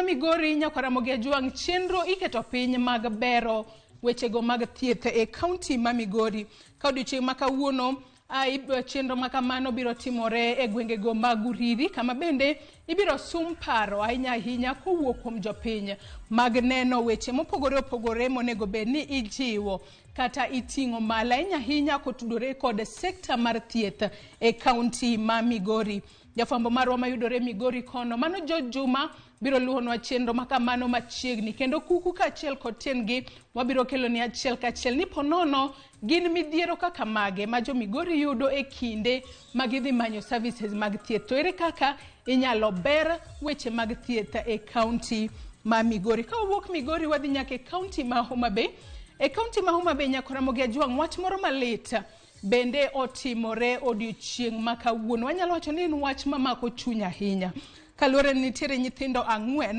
ma Migori nyaka Ramogi Ajwang' chenro iketo piny mag bero wechego mag thieth e kaonti ma Migori. Ka odiochieng' ma kawuono chenro ma kamano biro timore e gwengego mag Uriri, kama bende ibiro sum paro ahinya kowuok kuom jopiny mag neno weche mopogore opogore monego bed ni ijiwo kata iting'o malo ahinya kotudore kod sekta mar thieth e kaonti ma Migori. Jafwambo marwa mayudore Migori kono, mano Juma biro luonwa chenro ma kamano machiegni, kendo kuku kaachiel kod tiendgi wabiro kelo ni achiel kachiel ni ponono gin midhiero kaka mage ma jo Migori yudo e kinde ma gidhi manyo services mag thieth, to ere kaka inyalo ber weche mag thieth e kaonti ma Migori. Ka wuok Migori wadhi nyaka e kaonti ma Homa Bay. E kaonti ma Homa Bay nyaka Ramogi Ajwang' wach moro malit bende otimore odiochieng' ma kawuono. Wanyalo wacho ni en wach mamako chuny ahinya. Kaluwore ni nitiere nyithindo 4